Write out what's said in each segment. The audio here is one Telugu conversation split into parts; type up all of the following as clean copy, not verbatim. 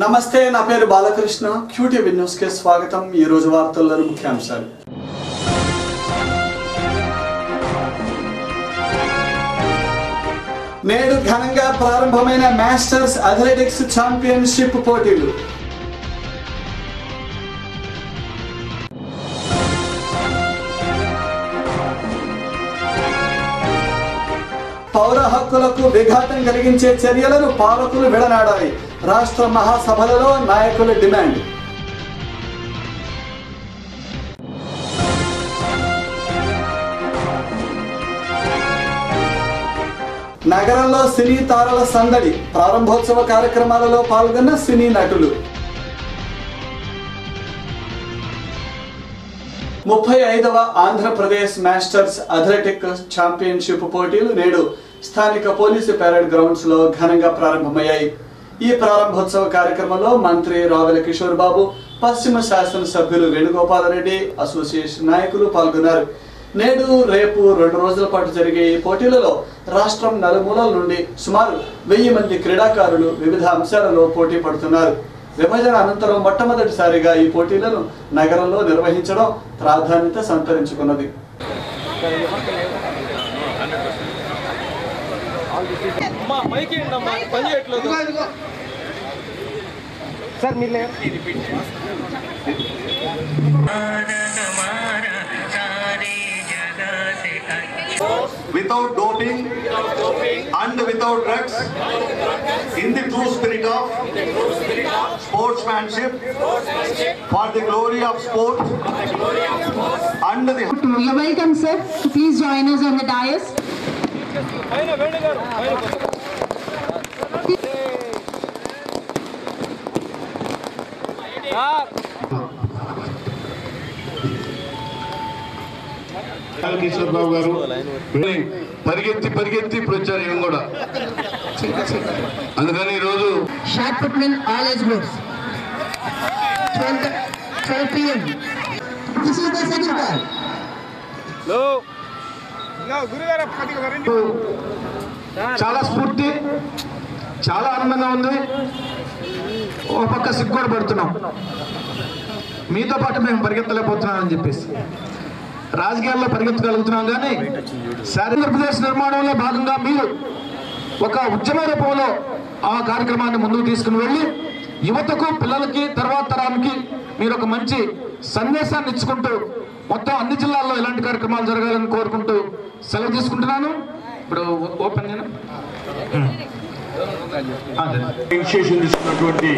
నమస్తే, నా పేరు బాలకృష్ణ. క్యూటీవీ న్యూస్ కి స్వాగతం. ఈ రోజు వార్తల్లోని ముఖ్యాంశాలు. నేడు ఘనంగా ప్రారంభమైన మాస్టర్స్ అథ్లెటిక్స్ ఛాంపియన్షిప్ పోటీలు. పౌర హక్కులకు విఘాతం కలిగించే చర్యలను పాలకులు విడనాడాలి. రాష్ట్ర మహాసభలలో నాయకుల డిమాండ్. నగరంలో సినీ తారల సందడి. ప్రారంభోత్సవ కార్యక్రమాలలో పాల్గొన్న సినీ నటులు. 35వ ఆంధ్రప్రదేశ్ మాస్టర్స్ అథ్లెటిక్ ఛాంపియన్షిప్ పోటీలు నేడు స్థానిక పోలీసు పెరేడ్ గ్రౌండ్స్ లో ఘనంగా ప్రారంభమయ్యాయి. ఈ ప్రారంభోత్సవ కార్యక్రమంలో మంత్రి రావెల కిషోర్ బాబు, పశ్చిమ శాసనసభ్యులు వేణుగోపాలరెడ్డి, అసోసియేషన్ నాయకులు పాల్గొన్నారు. నేడు రేపు 2 రోజుల పాటు జరిగే ఈ పోటీలలో రాష్ట్రం నలుమూలల నుండి సుమారు 1000 మంది క్రీడాకారులు వివిధ అంశాలలో పోటీ పడుతున్నారు. విభజన అనంతరం మొట్టమొదటిసారిగా ఈ పోటీలను నగరంలో నిర్వహించడం ప్రాధాన్యత సంతరించుకున్నది. Without doping and without drugs, in the true spirit of sportsmanship, for the glory of sport and the... You're welcome, sir. Please join us on the dais. Kishore Babu గారు పరిగెత్తి ఇప్పుడు వచ్చారు. ఏం కూడా అందుకని ఈరోజు Shot putmen all age groups. 12 p.m. This is the second call. చాలా స్ఫూర్తి, చాలా ఆనందంగా ఉంది. ఒక పక్క సిగ్గుడు పడుతున్నాం, మీతో పాటు మేము పరిగెత్తలేకపోతున్నాం అని చెప్పేసి. రాజకీయాల్లో పరిగెత్తగలుగుతున్నాం కానీ ఆంధ్రప్రదేశ్ నిర్మాణంలో భాగంగా మీరు ఒక ఉద్యమ రూపంలో ఆ కార్యక్రమాన్ని ముందుకు తీసుకుని వెళ్ళి యువతకు, పిల్లలకి, తర్వాత తరానికి మీరు ఒక మంచి సందేశాన్ని ఇచ్చుకుంటూ మొత్తం అన్ని జిల్లాల్లో ఇలాంటి కార్యక్రమాలు జరగాలని కోరుకుంటూ సెలవు తీసుకుంటున్నాను. ఇప్పుడు ఓపెన్ ఇనిషియేషన్ తీసుకున్నటువంటి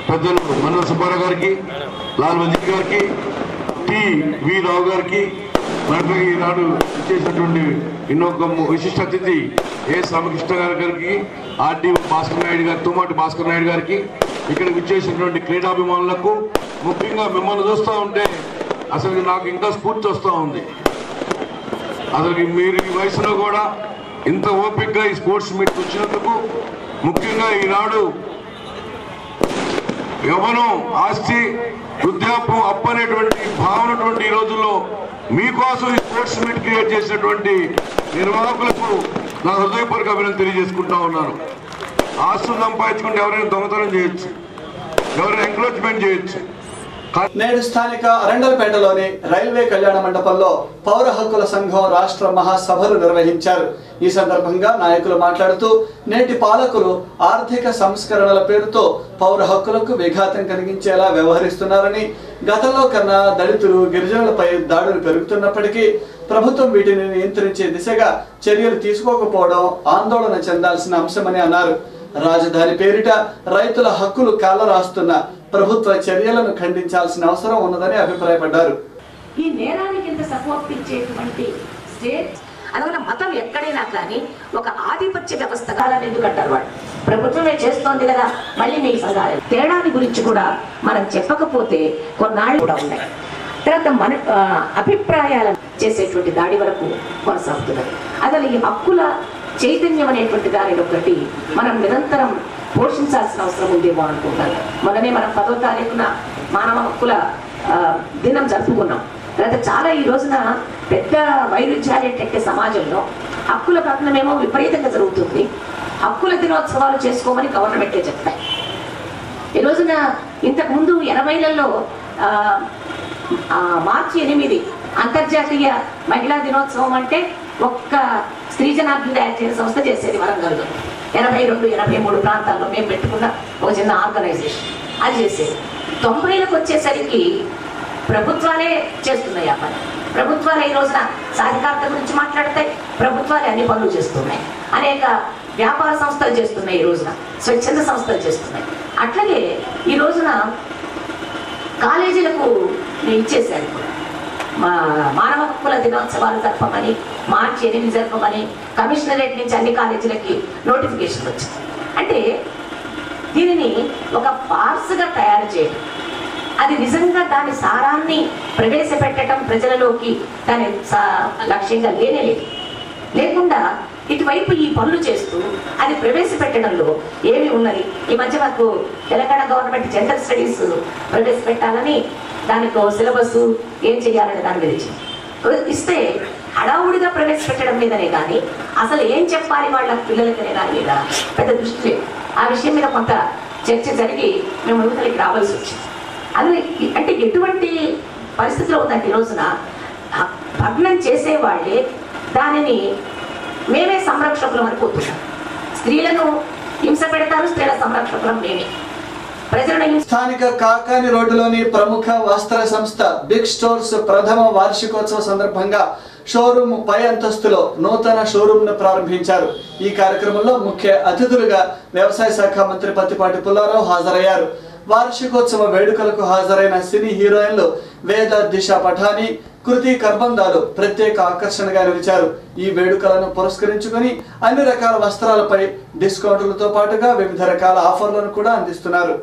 పెద్దలు మన్నవ సుబ్బారావు గారికి, లాల్ మంజీ గారికి, వి రావు గారికి, మనకి ఈనాడు చేసినటువంటి ఇంకొక విశిష్ట అతిథి రామకృష్ణ గారికి, ఆర్డి భాస్కర్ నాయుడు గారి, తుమ్మాటి భాస్కర్ నాయుడు గారికి, ఇక్కడ విచ్చేసినటువంటి క్రీడాభిమానులకు, ముఖ్యంగా మిమ్మల్ని చూస్తూ ఉంటే అసలు నాకు ఇంకా స్ఫూర్తి వస్తూ ఉంది. అసలు మీరు ఈ వయసులో కూడా ఇంత ఓపికగా ఈ స్పోర్ట్స్ మీట్ వచ్చినందుకు, ముఖ్యంగా ఈనాడు యవ్వనం, ఆస్తి, వృద్ధాప్యం, అప్పనేటువంటి భావనటువంటి ఈ రోజుల్లో మీకోసం ఈ స్పోర్ట్స్ మీట్ క్రియేట్ చేసినటువంటి నిర్వాహకులకు నా హృదయపూర్వక అభినందన తెలియజేసుకుంటా ఉన్నాను. ఆస్తులు సంపాదించుకుంటే ఎవరైనా దొంగతనం చేయొచ్చు, ఎవరైనా ఎంకరేజ్మెంట్ చేయొచ్చు. నేడు స్థానిక అరండల్పేటలోని రైల్వే కళ్యాణ మండపంలో పౌర హక్కుల సంఘం రాష్ట్ర మహాసభలు నిర్వహించారు. ఈ సందర్భంగా నాయకులు మాట్లాడుతూ నేటి పాలకులు ఆర్థిక సంస్కరణల పేరుతో పౌర హక్కులకు విఘాతం కలిగించేలా వ్యవహరిస్తున్నారని, గతంలో కన్నా దళితులు, గిరిజనులపై దాడులు పెరుగుతున్నప్పటికీ ప్రభుత్వం వీటిని నియంత్రించే దిశగా చర్యలు తీసుకోకపోవడం ఆందోళన చెందాల్సిన అంశమని అన్నారు. రాజధాని పేరిట రైతుల హక్కులు కాలరాస్తున్న ప్రభుత్వ చర్యలను ఖండించాల్సిన అవసరం ఉన్నదని అభిప్రాయపడ్డారు. ఈ నేరానికి ఇంత సపోర్ట్ ఇచ్చేటువంటి స్టేట్, అందువల్ల మతం ఎక్కడైనా కానీ ఒక ఆధిపత్య వ్యవస్థ కాదని ఎందుకు అంటారు వాళ్ళు? ప్రభుత్వమే చేస్తోంది కదా, మళ్ళీ మీకు సగాలి తేడాని గురించి కూడా మనం చెప్పకపోతే కొన్నాళ్ళు కూడా ఉన్నాయి. తర్వాత మన అభిప్రాయాలను చేసేటువంటి దాడి వరకు కొనసాగుతున్నది. అసలు ఈ హక్కుల చైతన్యం అనేటువంటి దాని ఒకటి మనం నిరంతరం పోషించాల్సిన అవసరం ఉందేమో అనుకుంటాను. మొన్ననే మనం 10వ తారీఖున మానవ హక్కుల దినం జరుపుకున్నాం. తర్వాత చాలా ఈ రోజున పెద్ద వైరుధ్యాలు సమాజంలో హక్కుల పతనమేమో విపరీతంగా జరుగుతుంది. హక్కుల దినోత్సవాలు చేసుకోమని గవర్నమెంటే చెప్తాయి. రోజున ఇంతకుముందు 80లలో మార్చి 8 అంతర్జాతీయ మహిళా దినోత్సవం అంటే ఒక్క స్త్రీ జనాభాను తయారు చేసే సంస్థ చేసేది వరంగల్లో. 82, 83 ప్రాంతాల్లో మేము పెట్టుకున్న ఒక చిన్న ఆర్గనైజేషన్ అది చేసేది. 90లకు వచ్చేసరికి ప్రభుత్వాలే చేస్తున్నాయి ఆ పని. ప్రభుత్వాలు ఈ రోజున సాధికారత గురించి మాట్లాడతాయి, ప్రభుత్వాలే అన్ని పనులు చేస్తున్నాయి. అనేక వ్యాపార సంస్థలు చేస్తున్నాయి, ఈ రోజున స్వచ్ఛంద సంస్థలు చేస్తున్నాయి. అట్లాగే ఈ రోజున కాలేజీలకు ఇచ్చేసారు కూడా మానవ హక్కుల దినోత్సవాలు జరపమని, మార్చి 8 జరపమని కమిషనరేట్ నుంచి అన్ని కాలేజీలకి నోటిఫికేషన్ వచ్చింది. అంటే దీనిని ఒక ఫార్స్గా తయారు చేయడం, అది నిజంగా దాని సారాన్ని ప్రవేశపెట్టడం ప్రజలలోకి దాని లక్ష్యంగా లేకుండా ఇటువైపు ఈ పనులు చేస్తూ అది ప్రవేశపెట్టడంలో ఏమి ఉన్నది. ఈ మధ్య మాకు తెలంగాణ గవర్నమెంట్ జెండర్ స్టడీస్ ప్రవేశపెట్టాలని దానికి సిలబస్ ఏం చేయాలని దాని మీద ఇస్తే హడావుడిగా ప్రవేశపెట్టడం మీదనే కానీ అసలు ఏం చెప్పాలి వాళ్ళ పిల్లలకనే దాని మీద పెద్ద దృష్టి లేదు. ఆ విషయం మీద కొంత చర్చ జరిగి మేము ముందుకి రావాల్సి వచ్చింది. అది అంటే ఎటువంటి పరిస్థితిలో ఉందంటే ఈ రోజున భగ్నం చేసేవాళ్ళే దానిని మేమే సంరక్షకులం అని పోతున్నాం. స్త్రీలను హింస పెడతారు, స్త్రీల సంరక్షకులం మేమే. స్థానిక కాకాని రోడ్డులోని ప్రముఖ వస్త్ర సంస్థ బిగ్ స్టోర్స్ ప్రథమ వార్షికోత్సవ సందర్భంగా షోరూమ్ పై అంతస్తులో నూతన షోరూమ్ ను ప్రారంభించారు. ఈ కార్యక్రమంలో ముఖ్య అతిథులుగా వ్యవసాయ శాఖ మంత్రి పత్తిపాటి పుల్లారావు హాజరయ్యారు. వార్షికోత్సవ వేడుకలకు హాజరైన సినీ హీరోయిన్లు వేద, దిశ పఠాని, కృతి కర్బందాలు ప్రత్యేక ఆకర్షణగా నిలిచారు. ఈ వేడుకలను పురస్కరించుకొని అన్ని రకాల వస్త్రాలపై డిస్కౌంట్లతో పాటుగా వివిధ రకాల ఆఫర్లను కూడా అందిస్తున్నారు.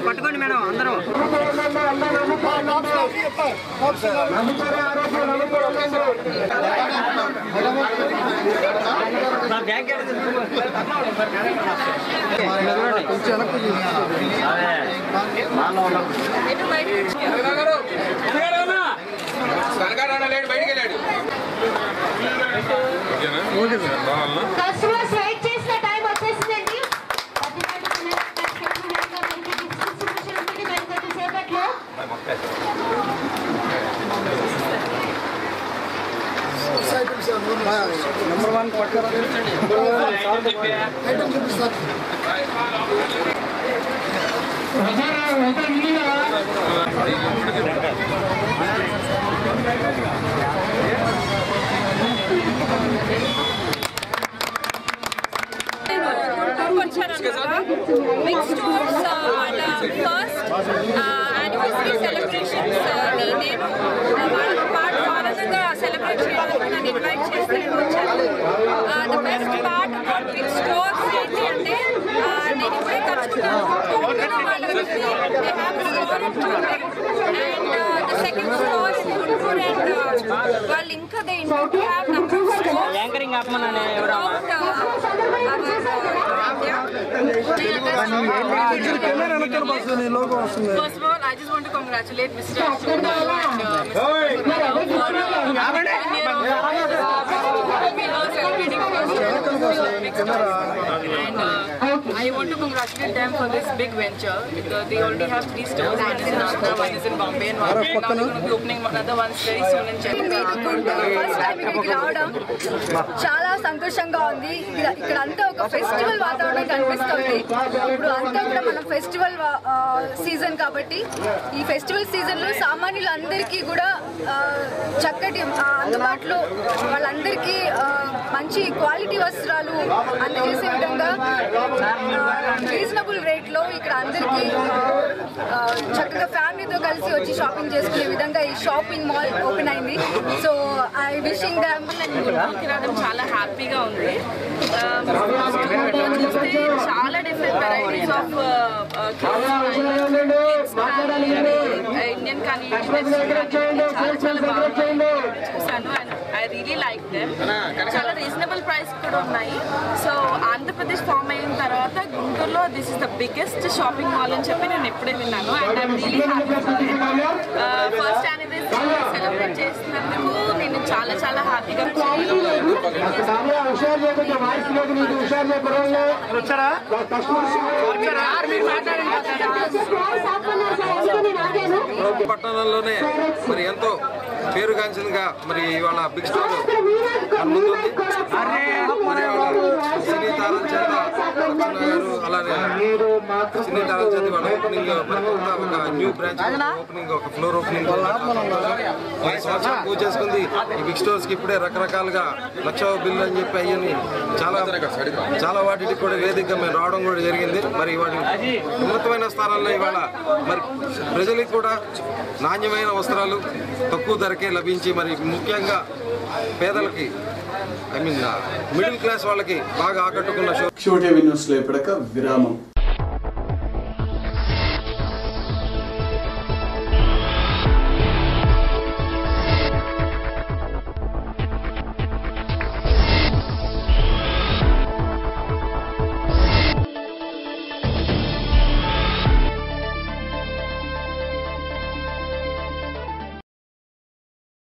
పట్టుకోండి మేడం అందరూ. కస్టమర్స్ వెయిట్ చేసిన టైం వచ్చేసిందండి. సేపట్లో నెంబర్ 1 పట్టుకోరా. Big Stores వాళ్ళ ఫస్ట్ యానివర్సరీ సెలబ్రేషన్స్ నేను వాళ్ళతో పాటు ఆనందంగా సెలబ్రేట్ చేయాలని నన్ను ఇన్వైట్ చేస్తే నేను వచ్చాను. The best part about big stores ఏంటి అంటే నేను ఇప్పుడే కలుసుకున్నాను. తోటలో వాళ్ళకి they have store in Chennai and the second store in Guntur and వాళ్ళు ఇంకా they intend to have number of stores anchoring ఆపమననే ఎవరో First of all, I just want to congratulate Mr. Ashwin and Mr. Manoj for celebrating first Big Stores. And I want to congratulate them for this big venture because they already have 3 stores. One is in Andhra, one is in Bombay, and now they're going to be opening another one very soon in Chennai. First time ఇక్కడికి రావడం చాలా సంతోషంగా ఉంది. ఇక్కడ అంతా ఒక ఫెస్టివల్ వాతావరణం కనిపిస్తుంది. ఇప్పుడు అంతా కూడా మనం ఫెస్టివల్ సీజన్ కాబట్టి ఈ ఫెస్టివల్ సీజన్లో సామాన్యులందరికీ కూడా చక్కటి అందుబాటులో వాళ్ళందరికీ మంచి క్వాలిటీ వస్త్రాలు అందజేసే విధంగా రీజనబుల్ రేట్లో ఇక్కడ అందరికీ చక్కగా ఫ్యామిలీతో కలిసి వచ్చి షాపింగ్ చేసుకునే విధంగా ఈ షాపింగ్ మాల్ ఓపెన్ అయింది. సో ఐ విషింగ్ దెమ్ రావడం చాలా హ్యాపీగా ఉంది. చూస్తే చాలా డిఫరెంట్ వెరైటీస్ ఆఫ్ ఇండియన్ కానీ చాలా చాలా బాగా చూసాను. And I really like them. చాలా రీజనబుల్ ప్రైస్ కూడా ఉన్నాయి. సో ఆంధ్రప్రదేశ్ ఫామ్ అయిన తర్వాత గుంటూరులో this is the biggest shopping mall అని చెప్పి నేను ఎప్పుడే విన్నాను. And I'm really happy. First anniversary celebrate చేసినందుకు నేను చాలా చాలా హ్యాపీగా పట్టణంలోనే మరి ఎంతో పేరుగాంచిందిగా మరి ఇవాళ బిగ్ స్టోర్ ముందుంది. మరి సినీ తారం చేత గారు అలానే సినీ తారం చేత వాళ్ళ ఓపెనింగ్ ఒక న్యూ బ్రాంచ్ ఓపెనింగ్ ఒక ఫ్లోర్ ఓపెనింగ్ 5 సంవత్సరాలు పూజ చేసుకుంది. ఈ బిగ్ స్టోర్స్ కి ఇప్పుడే రకరకాలుగా లక్ష బిల్లు అని చెప్పి అయ్యని చాలా వాటికి కూడా వేదికగా మేము రావడం కూడా జరిగింది. మరి వాటి ఉన్నతమైన స్థానాల్లో ఇవాళ మరి ప్రజలకు కూడా నాణ్యమైన వస్త్రాలు తక్కువ ధరకే లభించి మరి ముఖ్యంగా పేదలకి మిడిల్ క్లాస్ వాళ్ళకి బాగా ఆకట్టుకున్న షో టీవీ న్యూస్లో ఇప్పటిక విరామం.